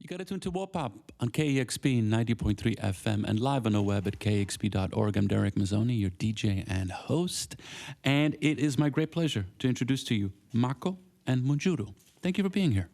You got to tune to Wopop on KEXP 90.3 FM and live on the web at kexp.org. I'm Darek Mazzone, your DJ and host. And it is my great pleasure to introduce to you Mako and Munjuru. Thank you for being here.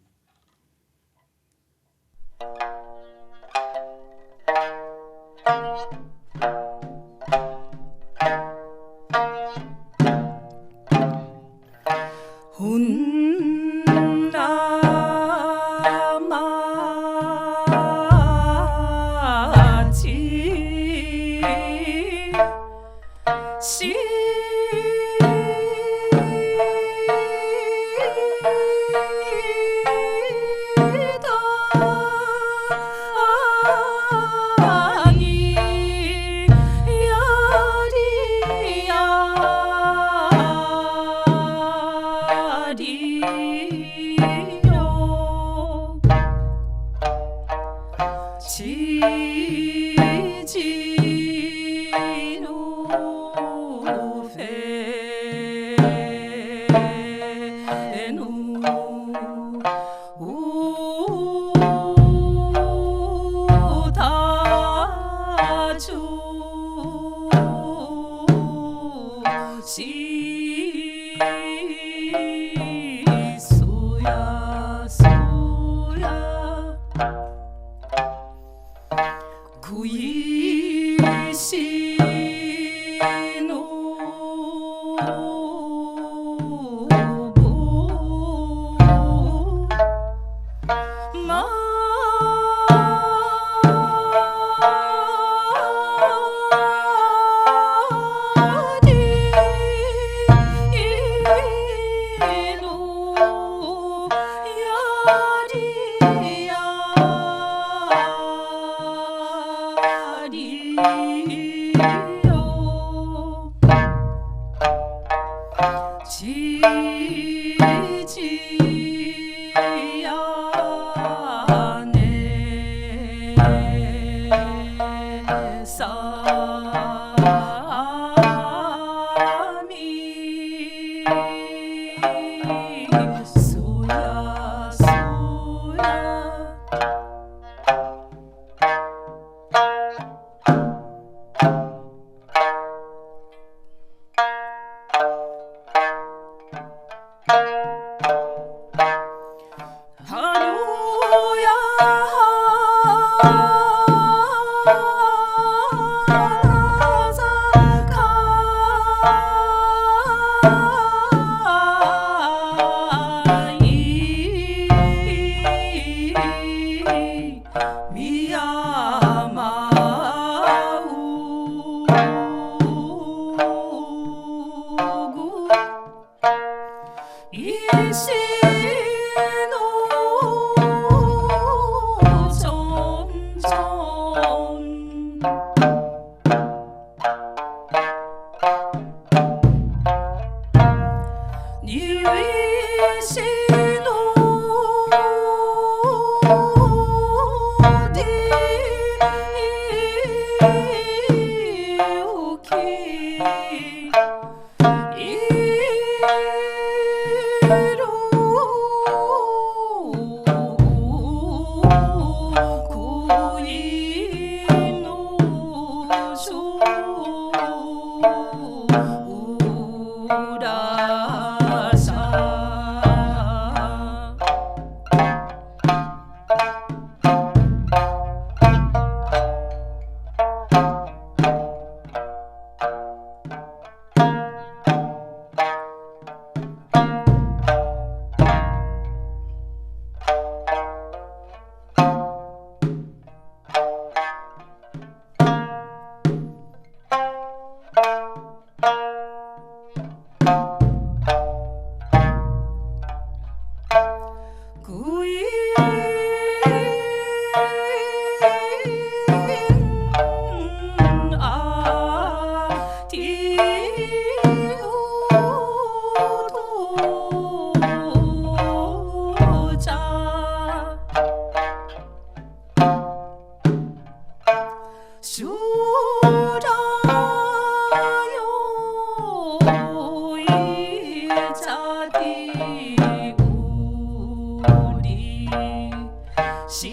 시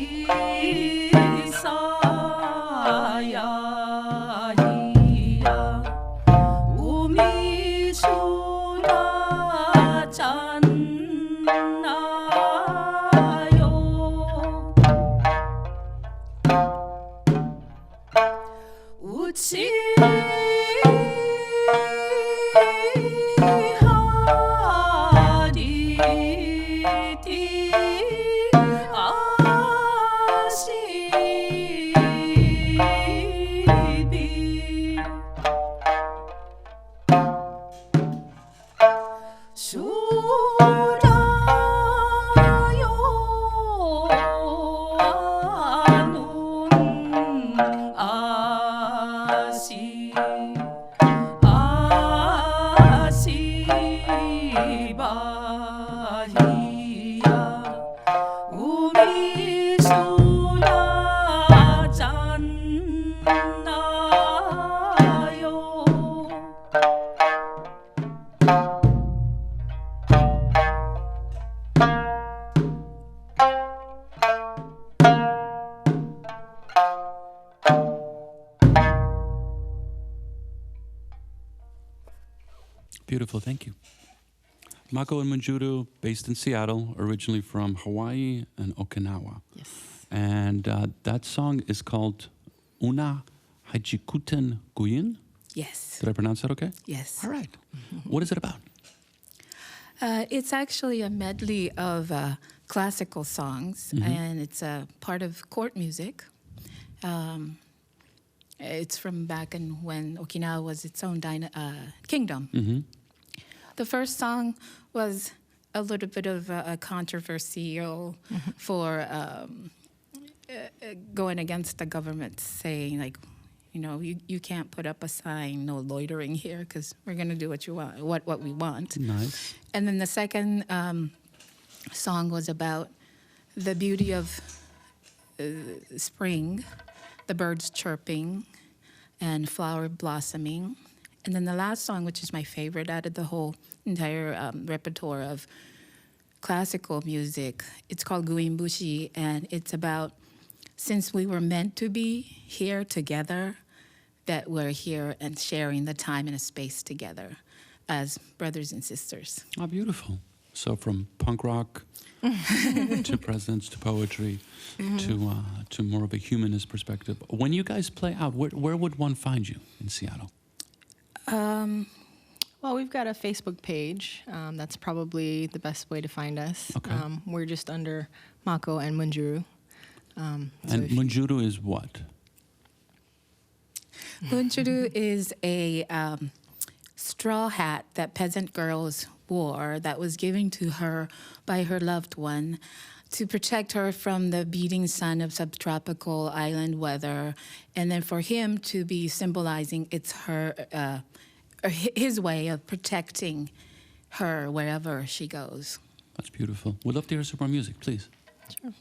Beautiful, thank you. Mako and Munjuru, based in Seattle, originally from Hawaii and Okinawa. Yes. And that song is called Unna-Haichikuten-Guin. Yes. Did I pronounce that okay? Yes. All right. What is it about? It's actually a medley of classical songs, and it's a part of court music. It's from back in when Okinawa was its own kingdom. The first song was a little bit of a controversial for going against the government, saying like, you know, you can't put up a sign, no loitering here, because we're going to do what you want, what we want. Nice. And then the second song was about the beauty of spring, the birds chirping, and flower blossoming. And then the last song, which is my favorite out of the whole entire repertoire of classical music, it's called Guin-bushi, and it's about since we were meant to be here together, that we're here and sharing the time and a space together as brothers and sisters. Oh, beautiful. So from punk rock to presence to poetry to more of a humanist perspective. When you guys play out, where would one find you in Seattle? Well, we've got a Facebook page. That's probably the best way to find us. Okay. We're just under Mako and Munjuru. And Munjuru is what? Munjuru is a straw hat that peasant girls wore that was given to her by her loved one to protect her from the beating sun of subtropical island weather, and then for him to be symbolizing it's her, or his way of protecting her wherever she goes. That's beautiful. We'd love to hear some more music, please. Sure.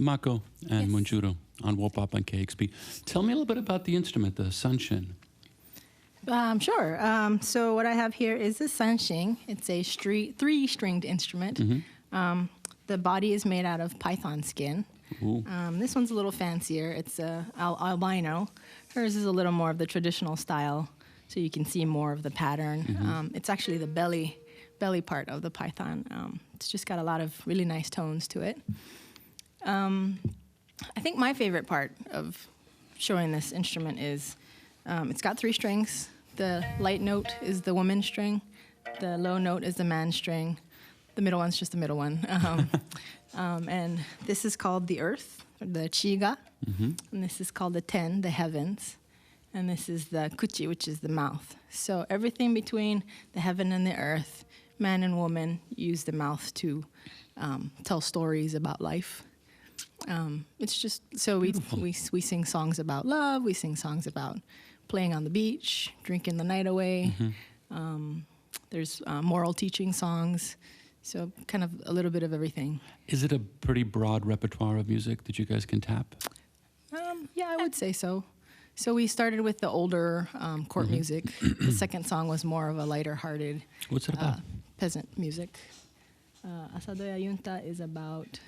Mako and Yes. Munjuru on Wopop on KEXP. Tell me a little bit about the instrument, the sanshin. Sure. So what I have here is the sanshin. It's a three-stringed instrument. The body is made out of python skin. This one's a little fancier. It's albino. Hers is a little more of the traditional style, so you can see more of the pattern. It's actually the belly part of the python. It's just got a lot of really nice tones to it. I think my favorite part of showing this instrument is it's got 3 strings. The light note is the woman string. The low note is the man string. The middle one's just the middle one. And this is called the earth, or the chiga. And this is called the ten, the heavens. And this is the kuchi, which is the mouth. So everything between the heaven and the earth, man and woman use the mouth to tell stories about life. It's just, so we sing songs about love. We sing songs about playing on the beach, drinking the night away. There's moral teaching songs. So kind of a little bit of everything. Is it a pretty broad repertoire of music that you guys can tap? Yeah, I would say so. So we started with the older court music. The second song was more of a lighter-hearted What's it about? Peasant music. Asadoya Yunta is about...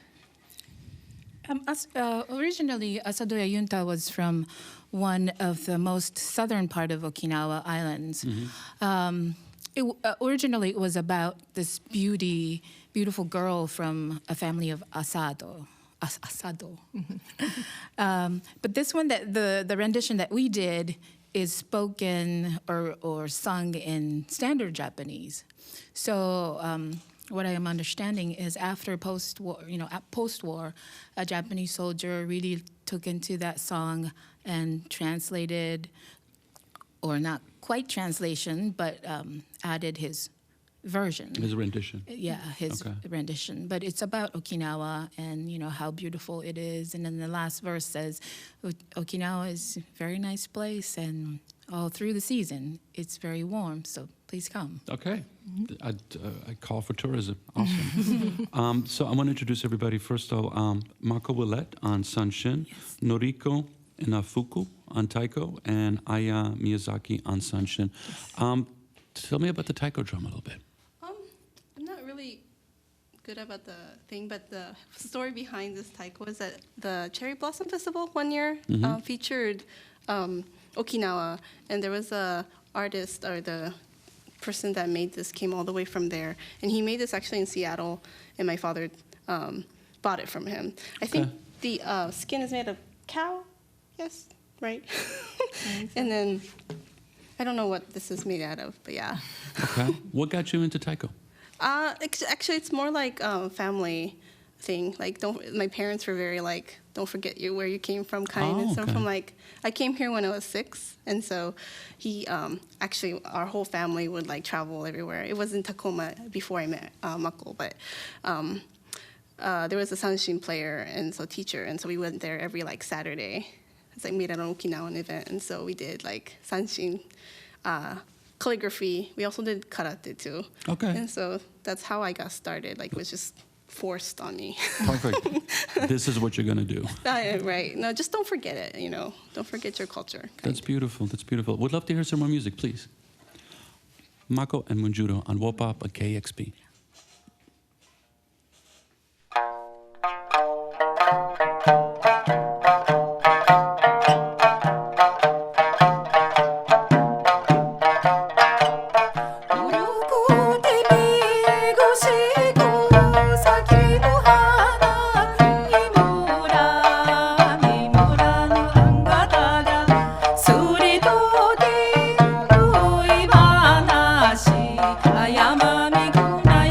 Originally, Asadoya Yunta was from one of the most southern part of Okinawa islands. Originally, it was about this beautiful girl from a family of Asado. But this one, the rendition that we did, is spoken or sung in standard Japanese. So what I am understanding is after post-war, a Japanese soldier really took into that song and translated, or not quite translation, but added his version. His rendition. Yeah, his rendition. But it's about Okinawa and, how beautiful it is. And then the last verse says, Okinawa is a very nice place, and all through the season, it's very warm, so please come. Okay. I call for tourism. Awesome. So I want to introduce everybody. First of all, Mako Willette on sanshin, Noriko Inafuku on taiko, and Aya Miyazaki on sanshin. Tell me about the taiko drum a little bit. I'm not really good about the thing, but the story behind this taiko is that the Cherry Blossom Festival one year featured Okinawa, and there was a artist, or the person that made this came all the way from there, and he made this actually in Seattle, and my father bought it from him. I think the skin is made of cow. Yes, right. And then I don't know what this is made out of, but yeah. Okay. What got you into taiko? Actually, it's more like a family thing. Like, my parents were very like, don't forget where you came from kind. And so from like, I came here when I was 6, and so he actually, our whole family would like travel everywhere. It was in Tacoma before I met Mako, but there was a sanshin player and so teacher, and so we went there every like Saturday. It's like made at an Okinawan event, and so we did like sanshin, calligraphy. We also did karate too. Okay. And so that's how I got started. Like, it was just forced on me. Perfect. This is what you're gonna do. Right. No, just don't forget it. Don't forget your culture. That's beautiful. That's beautiful. Would love to hear some more music, please. Mako and Munjuru on Wopop at KEXP. Ayamami kunai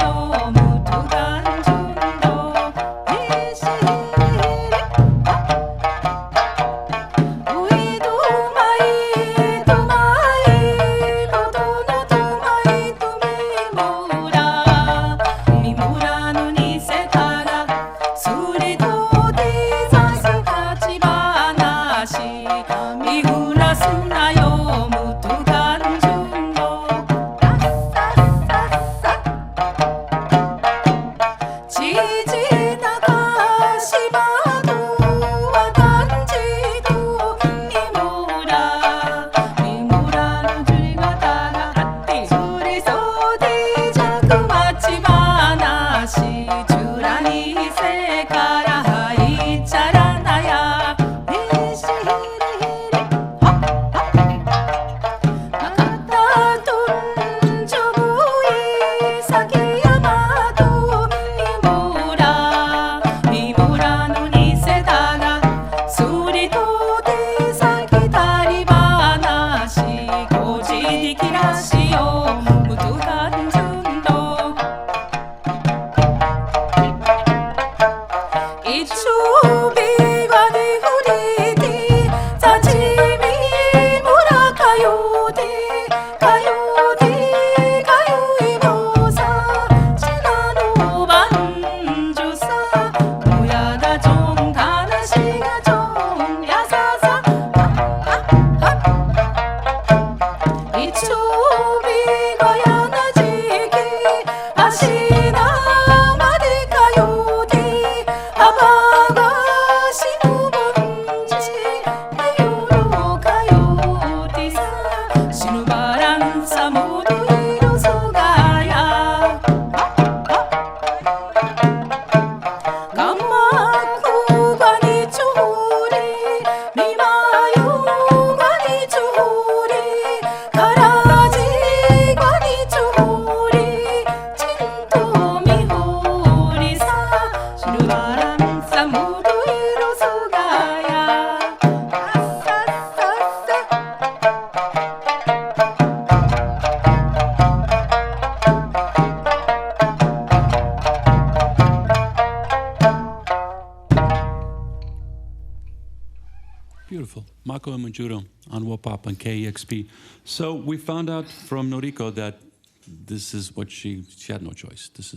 Beautiful. Mako and Munjuru on Wopop on KEXP. So we found out from Noriko that this is what she had no choice. This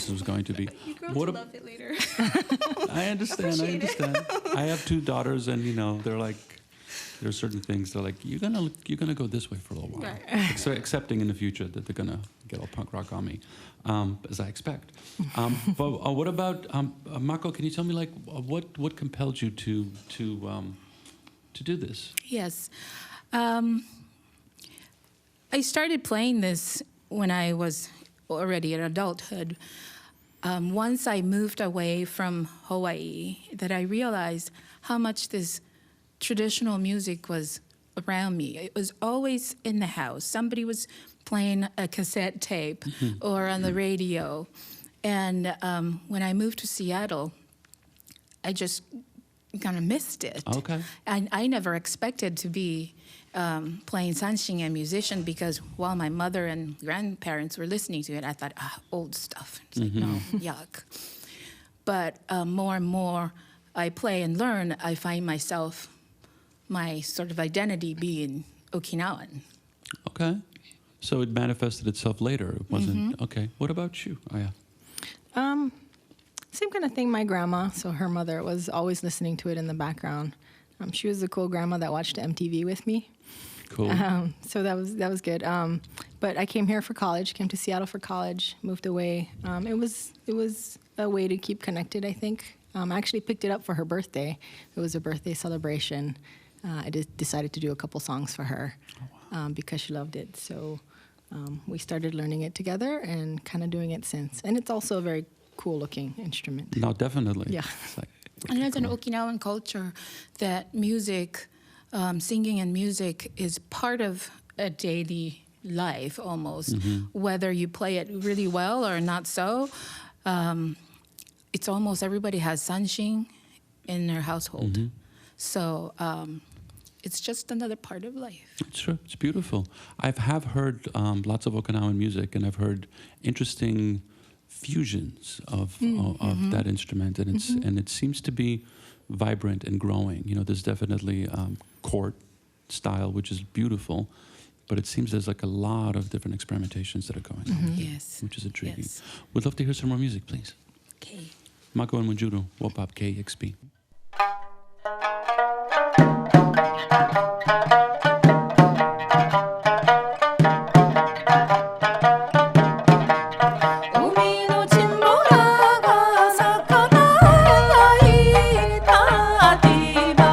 was going to be. You grow to love it later. I understand. I have two daughters, and they're like, there are certain things they're like, you're gonna go this way for a little while. Right. Accepting in the future that they're gonna get all punk rock on me, as I expect. But what about Mako? Can you tell me what compelled you to do this? Yes. I started playing this when I was already in adulthood. Once I moved away from Hawaii, that I realized how much this traditional music was around me. It was always in the house. Somebody was playing a cassette tape or on the radio. And when I moved to Seattle, I just kind of missed it. Okay. And I never expected to be playing sanshin and musician, because while my mother and grandparents were listening to it, I thought, old stuff. It's like, no, yuck. But more and more I play and learn, I find myself, my sort of identity being Okinawan. Okay. So it manifested itself later. It wasn't, okay. What about you, Aya? Same kind of thing. My grandma, so her mother, was always listening to it in the background. She was the cool grandma that watched MTV with me. Cool. So that was good. But I came here for college. Came to Seattle for college. Moved away. It was a way to keep connected, I think. I actually picked it up for her birthday. It was a birthday celebration. I decided to do a couple songs for her because she loved it. So we started learning it together and kind of doing it since. And it's also a very cool-looking instrument. No, definitely. Yeah. And there's an Okinawan culture that music, singing and music is part of a daily life almost. Whether you play it really well or not so, it's almost everybody has sanshin in their household. So it's just another part of life. It's true. It's beautiful. I have heard lots of Okinawan music, and I've heard interesting fusions of that instrument, and it seems to be vibrant and growing. There's definitely court style, which is beautiful, but it seems there's like a lot of different experimentations that are going on. Yes. Which is intriguing. Yes. We'd love to hear some more music, please. Okay. Mako and Munjuru, Wopop KEXP. Uminu Chinbora ga sakana yaita tiba,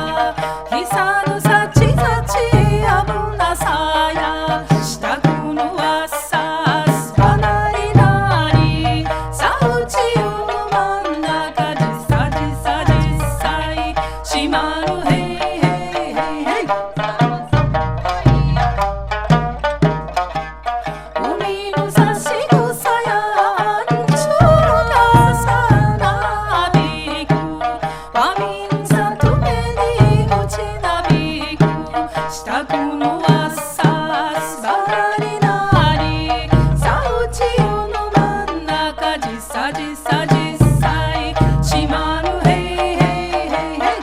hisanu sachi sachi abuna saya, shitaku no asas banari nari, sauchi no mannaka jisa jisa jisa. なりなりさあうちよの真ん中じさじさ実際しまるへいへいへいへい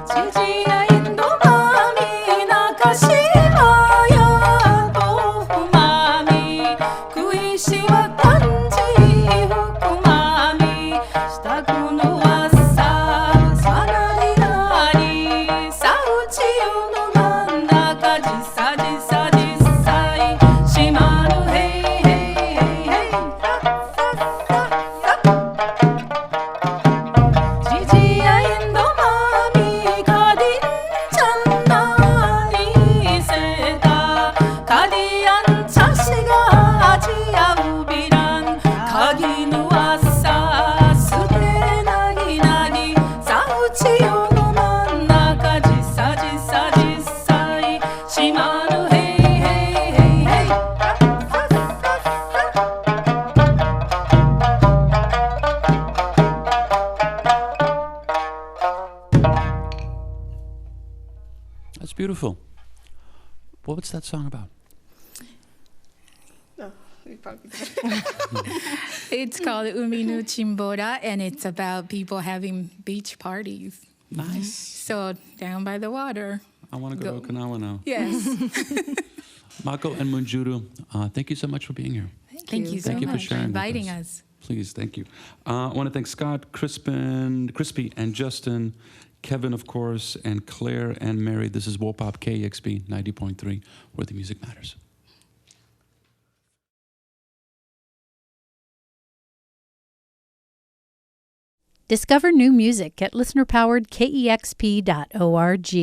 じじやインドマミ中島や豆腐まみ食いしは漢字福まみしたくのはさなりなりさうちよの真ん中じさじさ実際しまるへいへいへいへいじじやインドマミカディンちゃんなにせたカディアンチャシがあちやうびらんカギぬわさすてなぎなぎさうちよの真ん中じさじさ実際しまるへいへいへいへいThat's beautiful. What's that song about? No, we probably did. It's called Uminu Chinbora, and it's about people having beach parties. Nice. So down by the water. I want to go to Okinawa now. Yes. Mako and Munjuru, thank you so much for being here. Thank you so Thank you for much sharing with inviting us. us. Please, thank you. I want to thank Scott, Chrispy, and Justin, Kevin, of course, and Claire and Mary. This is Wopop KEXP 90.3, where the music matters. Discover new music at listener-powered KEXP.org.